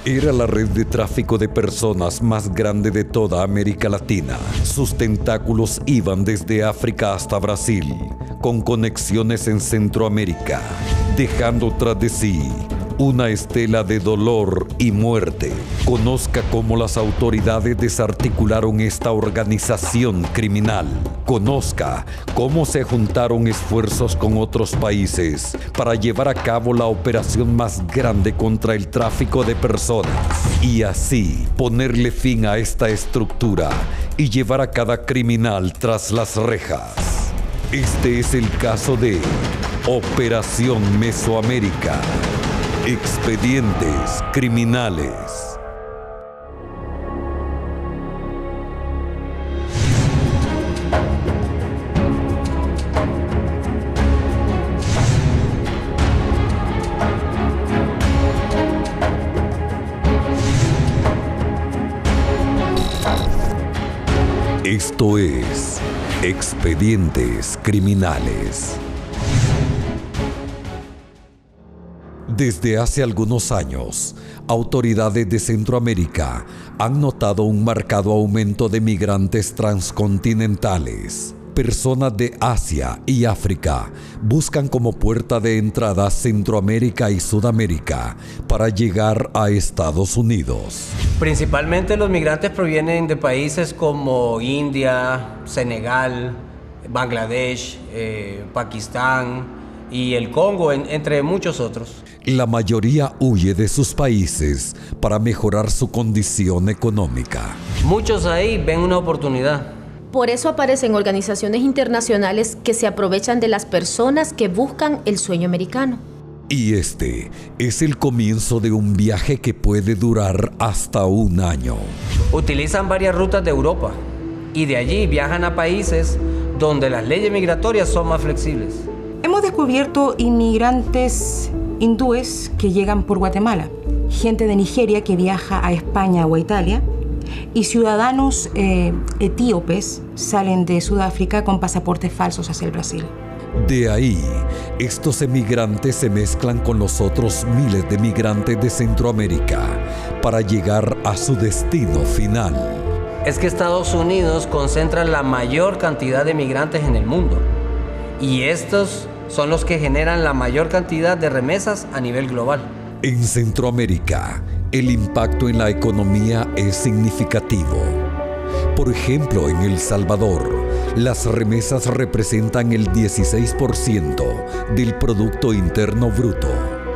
Era la red de tráfico de personas más grande de toda América Latina. Sus tentáculos iban desde África hasta Brasil, con conexiones en Centroamérica, dejando tras de sí una estela de dolor y muerte. Conozca cómo las autoridades desarticularon esta organización criminal. Conozca cómo se juntaron esfuerzos con otros países para llevar a cabo la operación más grande contra el tráfico de personas y así ponerle fin a esta estructura y llevar a cada criminal tras las rejas. Este es el caso de Operación Mesoamérica. Expedientes criminales. Esto es Expedientes Criminales. Desde hace algunos años, autoridades de Centroamérica han notado un marcado aumento de migrantes transcontinentales. Personas de Asia y África buscan como puerta de entrada Centroamérica y Sudamérica para llegar a Estados Unidos. Principalmente los migrantes provienen de países como India, Senegal, Bangladesh, Pakistán y el Congo, entre muchos otros. La mayoría huye de sus países para mejorar su condición económica. Muchos ahí ven una oportunidad. Por eso aparecen organizaciones internacionales que se aprovechan de las personas que buscan el sueño americano. Y este es el comienzo de un viaje que puede durar hasta un año. Utilizan varias rutas de Europa y de allí viajan a países donde las leyes migratorias son más flexibles. Hemos descubierto inmigrantes hindúes que llegan por Guatemala, gente de Nigeria que viaja a España o a Italia, y ciudadanos etíopes salen de Sudáfrica con pasaportes falsos hacia el Brasil. De ahí, estos emigrantes se mezclan con los otros miles de migrantes de Centroamérica para llegar a su destino final. Es que Estados Unidos concentra la mayor cantidad de migrantes en el mundo, y estos son los que generan la mayor cantidad de remesas a nivel global. En Centroamérica, el impacto en la economía es significativo. Por ejemplo, en El Salvador, las remesas representan el 16% del Producto Interno Bruto.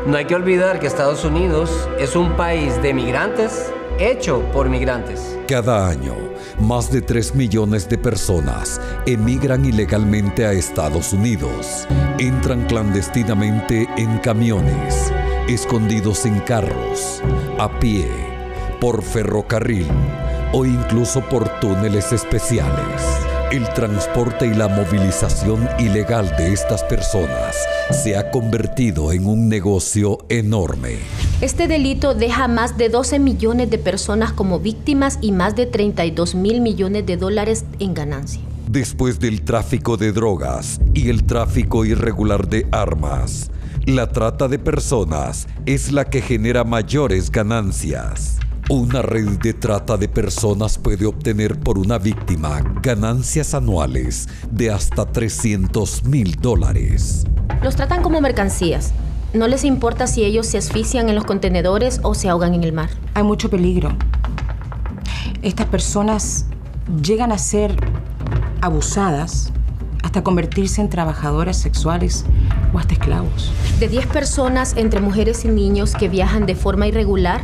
No hay que olvidar que Estados Unidos es un país de migrantes hecho por migrantes. Cada año, más de 3 millones de personas emigran ilegalmente a Estados Unidos. Entran clandestinamente en camiones, escondidos en carros, a pie, por ferrocarril o incluso por túneles especiales. El transporte y la movilización ilegal de estas personas se ha convertido en un negocio enorme. Este delito deja más de 12 millones de personas como víctimas y más de 32.000 millones de dólares en ganancia. Después del tráfico de drogas y el tráfico irregular de armas, la trata de personas es la que genera mayores ganancias. Una red de trata de personas puede obtener por una víctima ganancias anuales de hasta $300,000. Los tratan como mercancías. No les importa si ellos se asfixian en los contenedores o se ahogan en el mar. Hay mucho peligro. Estas personas llegan a ser abusadas hasta convertirse en trabajadoras sexuales o hasta esclavos. De 10 personas, entre mujeres y niños que viajan de forma irregular,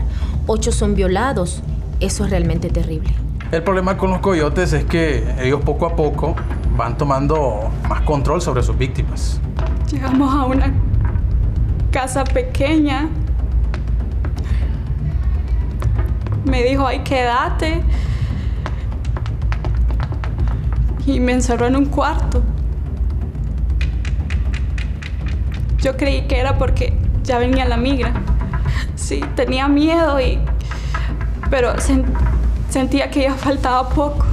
8 son violados. Eso es realmente terrible. El problema con los coyotes es que ellos poco a poco van tomando más control sobre sus víctimas. Llegamos a una casa pequeña. Me dijo, ay, quédate. Y me encerró en un cuarto. Yo creí que era porque ya venía la migra. Sí, tenía miedo pero sentía que ya faltaba poco.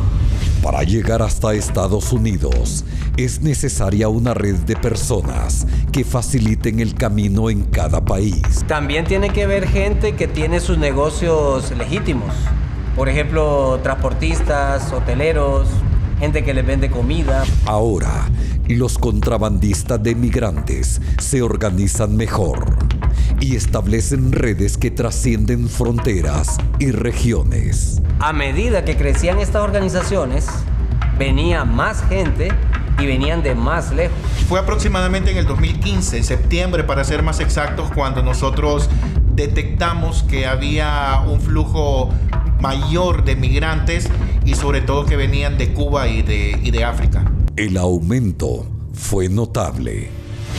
Para llegar hasta Estados Unidos, es necesaria una red de personas que faciliten el camino en cada país. También tiene que haber gente que tiene sus negocios legítimos. Por ejemplo, transportistas, hoteleros, gente que les vende comida. Ahora, los contrabandistas de migrantes se organizan mejor y establecen redes que trascienden fronteras y regiones. A medida que crecían estas organizaciones, venía más gente y venían de más lejos. Fue aproximadamente en el 2015, en septiembre para ser más exactos, cuando nosotros detectamos que había un flujo mayor de migrantes y sobre todo que venían de Cuba y de África. El aumento fue notable.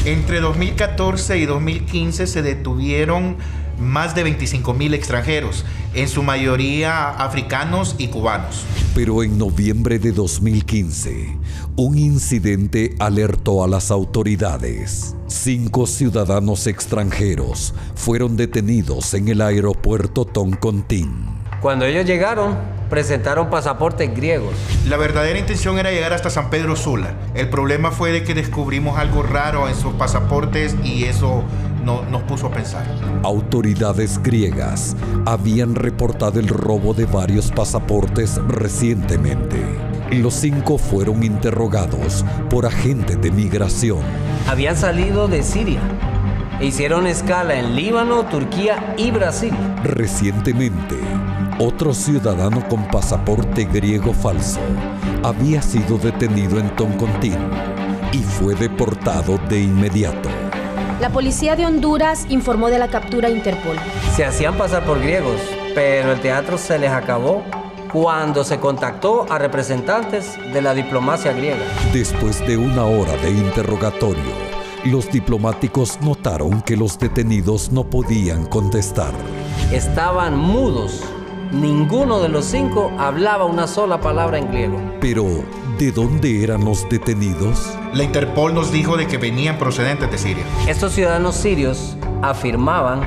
Entre 2014 y 2015 se detuvieron más de 25,000 extranjeros, en su mayoría africanos y cubanos. Pero en noviembre de 2015, un incidente alertó a las autoridades. 5 ciudadanos extranjeros fueron detenidos en el aeropuerto Toncontín. Cuando ellos llegaron, presentaron pasaportes griegos. La verdadera intención era llegar hasta San Pedro Sula. El problema fue de que descubrimos algo raro en sus pasaportes y eso nos puso a pensar. Autoridades griegas habían reportado el robo de varios pasaportes recientemente. Los 5 fueron interrogados por agentes de migración. Habían salido de Siria e hicieron escala en Líbano, Turquía y Brasil. Recientemente, otro ciudadano con pasaporte griego falso había sido detenido en Toncontín y fue deportado de inmediato. La policía de Honduras informó de la captura a Interpol. Se hacían pasar por griegos, pero el teatro se les acabó cuando se contactó a representantes de la diplomacia griega. Después de 1 hora de interrogatorio, los diplomáticos notaron que los detenidos no podían contestar. Estaban mudos. Ninguno de los 5 hablaba una sola palabra en griego. Pero, ¿de dónde eran los detenidos? La Interpol nos dijo de que venían procedentes de Siria. Estos ciudadanos sirios afirmaban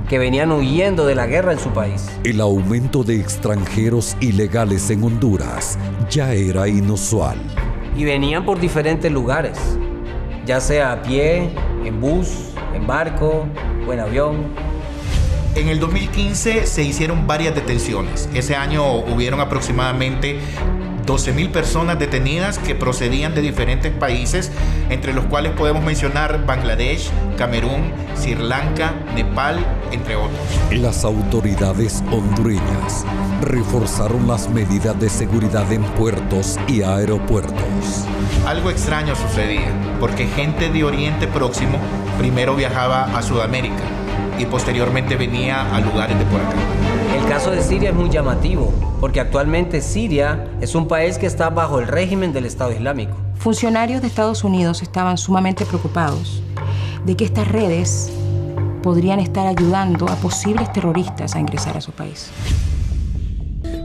que venían huyendo de la guerra en su país. El aumento de extranjeros ilegales en Honduras ya era inusual. Y venían por diferentes lugares, ya sea a pie, en bus, en barco o en avión. En el 2015 se hicieron varias detenciones. Ese año hubieron aproximadamente 12,000 personas detenidas que procedían de diferentes países, entre los cuales podemos mencionar Bangladesh, Camerún, Sri Lanka, Nepal, entre otros. Las autoridades hondureñas reforzaron las medidas de seguridad en puertos y aeropuertos. Algo extraño sucedía, porque gente de Oriente Próximo primero viajaba a Sudamérica y posteriormente venía a lugares de por acá. El caso de Siria es muy llamativo, porque actualmente Siria es un país que está bajo el régimen del Estado Islámico. Funcionarios de Estados Unidos estaban sumamente preocupados de que estas redes podrían estar ayudando a posibles terroristas a ingresar a su país.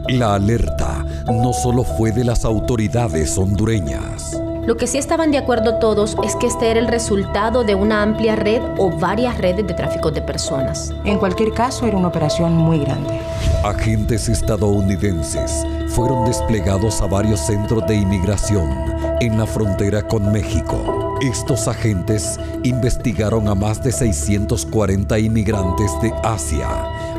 La alerta no solo fue de las autoridades hondureñas. Lo que sí estaban de acuerdo todos es que este era el resultado de una amplia red o varias redes de tráfico de personas. En cualquier caso, era una operación muy grande. Agentes estadounidenses fueron desplegados a varios centros de inmigración en la frontera con México. Estos agentes investigaron a más de 640 inmigrantes de Asia,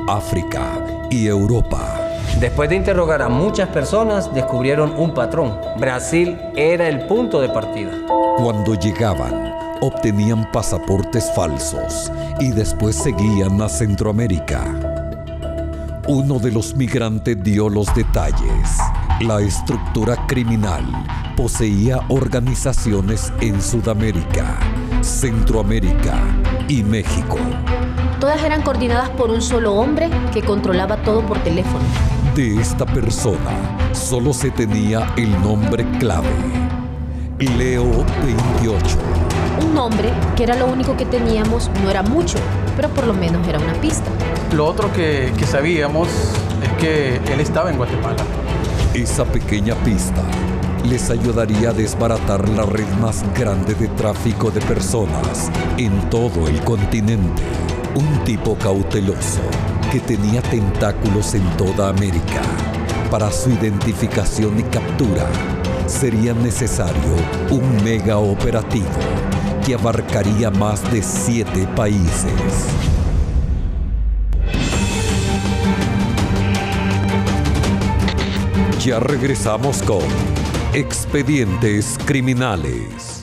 África y Europa. Después de interrogar a muchas personas, descubrieron un patrón. Brasil era el punto de partida. Cuando llegaban, obtenían pasaportes falsos y después seguían a Centroamérica. Uno de los migrantes dio los detalles. La estructura criminal poseía organizaciones en Sudamérica, Centroamérica y México. Todas eran coordinadas por un solo hombre que controlaba todo por teléfono. De esta persona solo se tenía el nombre clave: Leo 28. Un nombre que era lo único que teníamos, no era mucho, pero por lo menos era una pista. Lo otro que sabíamos es que él estaba en Guatemala. Esa pequeña pista les ayudaría a desbaratar la red más grande de tráfico de personas en todo el continente. Un tipo cauteloso que tenía tentáculos en toda América. Para su identificación y captura sería necesario un mega operativo que abarcaría más de 7 países. Ya regresamos con Expedientes Criminales.